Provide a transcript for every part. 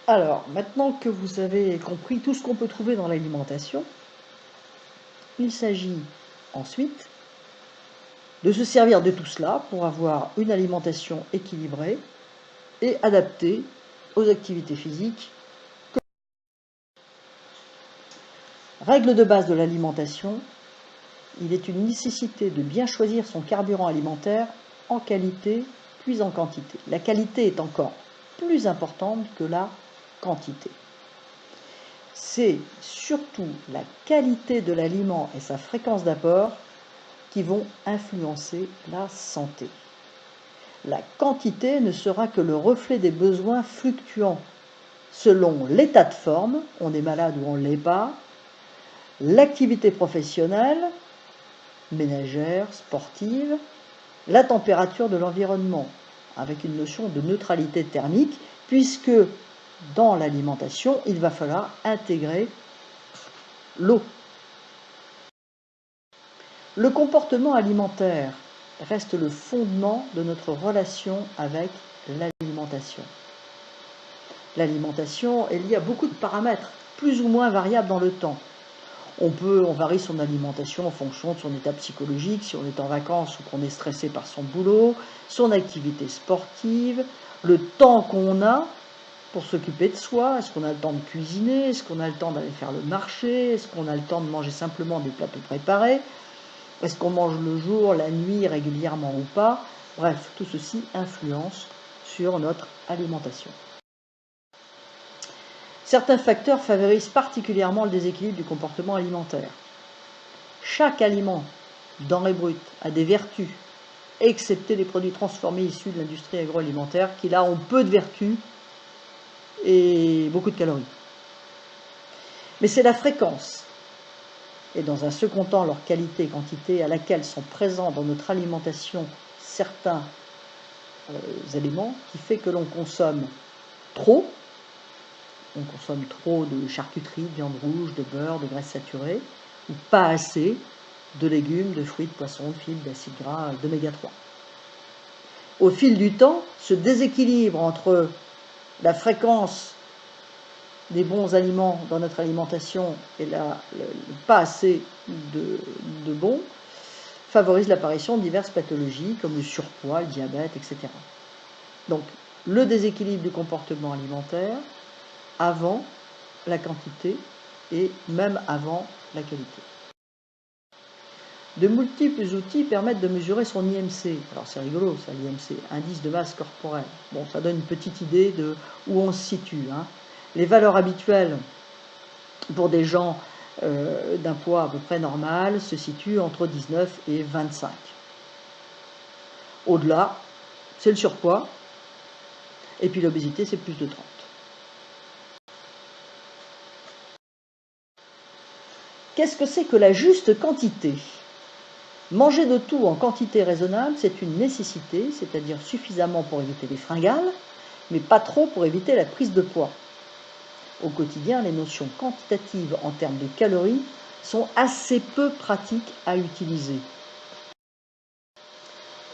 Alors, maintenant que vous avez compris tout ce qu'on peut trouver dans l'alimentation, il s'agit ensuite de se servir de tout cela pour avoir une alimentation équilibrée et adaptée aux activités physiques. Règle de base de l'alimentation, il est une nécessité de bien choisir son carburant alimentaire en qualité puis en quantité. La qualité est encore plus importante que la quantité. C'est surtout la qualité de l'aliment et sa fréquence d'apport qui vont influencer la santé. La quantité ne sera que le reflet des besoins fluctuants selon l'état de forme, on est malade ou on ne l'est pas, l'activité professionnelle, ménagère, sportive, la température de l'environnement, avec une notion de neutralité thermique, puisque dans l'alimentation, il va falloir intégrer l'eau. Le comportement alimentaire reste le fondement de notre relation avec l'alimentation. L'alimentation est liée à beaucoup de paramètres, plus ou moins variables dans le temps. On varie son alimentation en fonction de son état psychologique, si on est en vacances ou qu'on est stressé par son boulot, son activité sportive, le temps qu'on a pour s'occuper de soi. Est-ce qu'on a le temps de cuisiner? Est-ce qu'on a le temps d'aller faire le marché? Est-ce qu'on a le temps de manger simplement des plateaux préparés? Est-ce qu'on mange le jour, la nuit, régulièrement ou pas? Bref, tout ceci influence sur notre alimentation. Certains facteurs favorisent particulièrement le déséquilibre du comportement alimentaire. Chaque aliment, denrée brute, a des vertus, excepté les produits transformés issus de l'industrie agroalimentaire, qui là ont peu de vertus et beaucoup de calories. Mais c'est la fréquence, et dans un second temps leur qualité et quantité, à laquelle sont présents dans notre alimentation certains éléments, qui fait que l'on consomme trop. On consomme trop de charcuterie, de viande rouge, de beurre, de graisse saturée, ou pas assez de légumes, de fruits, de poissons, de fibres, d'acides gras, d'oméga 3. Au fil du temps, ce déséquilibre entre la fréquence des bons aliments dans notre alimentation et le pas assez de bons favorise l'apparition de diverses pathologies comme le surpoids, le diabète, etc. Donc, le déséquilibre du comportement alimentaire avant la quantité et même avant la qualité. De multiples outils permettent de mesurer son IMC. Alors c'est rigolo ça, l'IMC, indice de masse corporelle. Bon, ça donne une petite idée de où on se situe. Les valeurs habituelles pour des gens d'un poids à peu près normal se situent entre 19 et 25. Au-delà, c'est le surpoids, et puis l'obésité, c'est plus de 30. Qu'est-ce que c'est que la juste quantité? Manger de tout en quantité raisonnable, c'est une nécessité, c'est-à-dire suffisamment pour éviter les fringales, mais pas trop pour éviter la prise de poids. Au quotidien, les notions quantitatives en termes de calories sont assez peu pratiques à utiliser.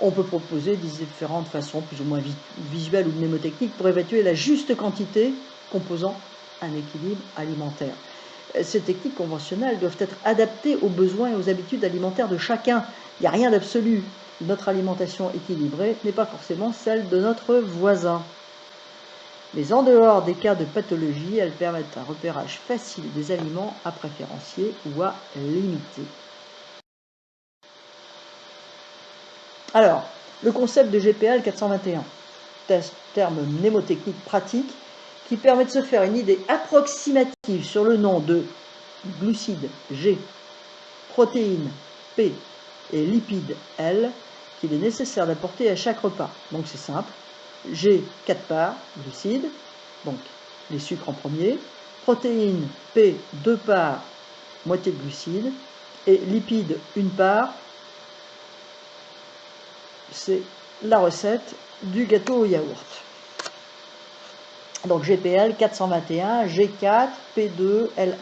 On peut proposer différentes façons plus ou moins visuelles ou mnémotechniques pour évaluer la juste quantité composant un équilibre alimentaire. Ces techniques conventionnelles doivent être adaptées aux besoins et aux habitudes alimentaires de chacun. Il n'y a rien d'absolu. Notre alimentation équilibrée n'est pas forcément celle de notre voisin. Mais en dehors des cas de pathologie, elles permettent un repérage facile des aliments à préférencier ou à limiter. Alors, le concept de GPL 421, terme mnémotechnique pratique qui permet de se faire une idée approximative sur le nom de glucides G, protéines P et lipides L qu'il est nécessaire d'apporter à chaque repas. Donc c'est simple, G 4 parts, glucides, donc les sucres en premier, protéines P 2 parts, moitié de glucides, et lipides 1 part, c'est la recette du gâteau au yaourt. Donc GPL 421, G4, P2, L1.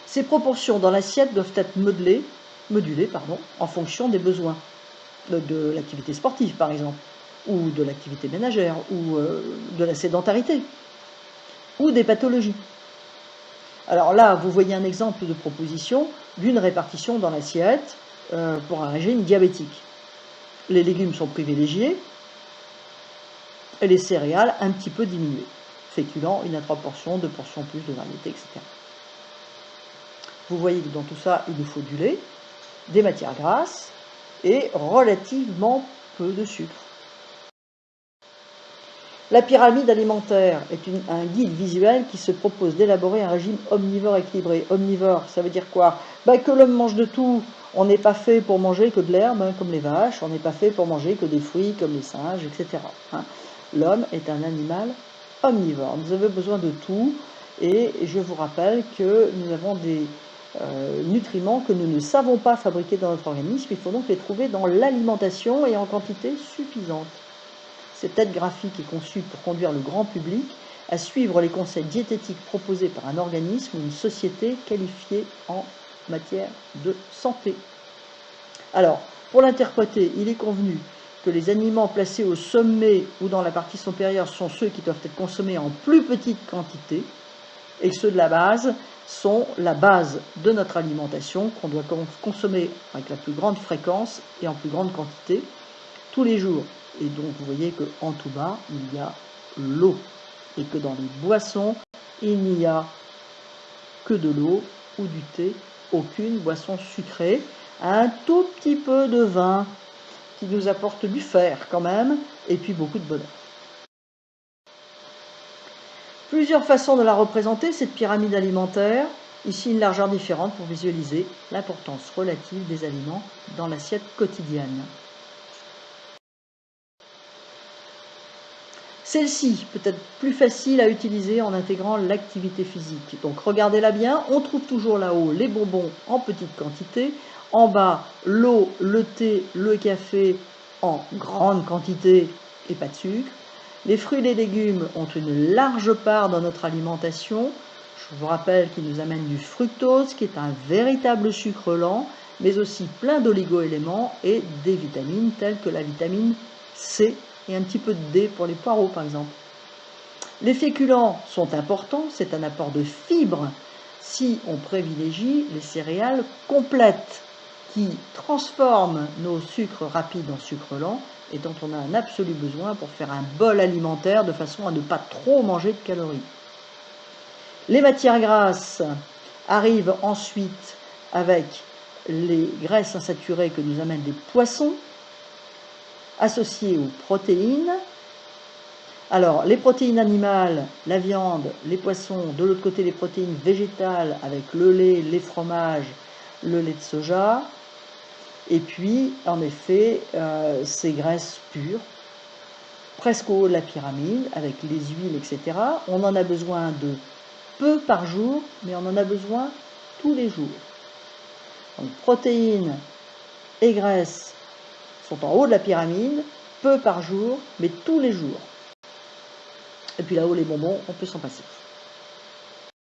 Ces proportions dans l'assiette doivent être modulées en fonction des besoins de l'activité sportive, par exemple. ou de l'activité ménagère, ou de la sédentarité, ou des pathologies. Alors là, vous voyez un exemple de proposition d'une répartition dans l'assiette pour un régime diabétique. Les légumes sont privilégiés et les céréales un petit peu diminuées. Féculents, 1 à 3 portions, 2 portions plus de variétés, etc. Vous voyez que dans tout ça, il nous faut du lait, des matières grasses et relativement peu de sucre. La pyramide alimentaire est un guide visuel qui se propose d'élaborer un régime omnivore équilibré. Omnivore, ça veut dire quoi? Que l'homme mange de tout. On n'est pas fait pour manger que de l'herbe, comme les vaches. On n'est pas fait pour manger que des fruits, comme les singes, etc. L'homme est un animal omnivore. Nous avons besoin de tout. Et je vous rappelle que nous avons des nutriments que nous ne savons pas fabriquer dans notre organisme. Il faut donc les trouver dans l'alimentation et en quantité suffisante. Cette aide graphique est conçue pour conduire le grand public à suivre les conseils diététiques proposés par un organisme ou une société qualifiée en matière de santé. Alors, pour l'interpréter, il est convenu que les aliments placés au sommet ou dans la partie supérieure sont ceux qui doivent être consommés en plus petite quantité, et ceux de la base sont la base de notre alimentation qu'on doit consommer avec la plus grande fréquence et en plus grande quantité tous les jours. Et donc vous voyez qu'en tout bas, il y a l'eau. Et que dans les boissons, il n'y a que de l'eau ou du thé, aucune boisson sucrée. Un tout petit peu de vin qui nous apporte du fer quand même, et puis beaucoup de bonheur. Plusieurs façons de la représenter, cette pyramide alimentaire. Ici, une largeur différente pour visualiser l'importance relative des aliments dans l'assiette quotidienne. Celle-ci peut être plus facile à utiliser en intégrant l'activité physique. Donc regardez-la bien, on trouve toujours là-haut les bonbons en petite quantité, en bas l'eau, le thé, le café en grande quantité et pas de sucre. Les fruits et les légumes ont une large part dans notre alimentation. Je vous rappelle qu'ils nous amènent du fructose, qui est un véritable sucre lent, mais aussi plein d'oligo-éléments et des vitamines telles que la vitamine C et un petit peu de D pour les poireaux par exemple. Les féculents sont importants, c'est un apport de fibres si on privilégie les céréales complètes qui transforment nos sucres rapides en sucre lent et dont on a un absolu besoin pour faire un bol alimentaire de façon à ne pas trop manger de calories. Les matières grasses arrivent ensuite avec les graisses insaturées que nous amènent les poissons, associées aux protéines. Alors, les protéines animales, la viande, les poissons, de l'autre côté les protéines végétales avec le lait, les fromages, le lait de soja, et puis, en effet, ces graisses pures, presque au haut de la pyramide, avec les huiles, etc. On en a besoin de peu par jour, mais on en a besoin tous les jours. Donc, protéines et graisses sont en haut de la pyramide, peu par jour, mais tous les jours. Et puis là-haut, les bonbons, on peut s'en passer.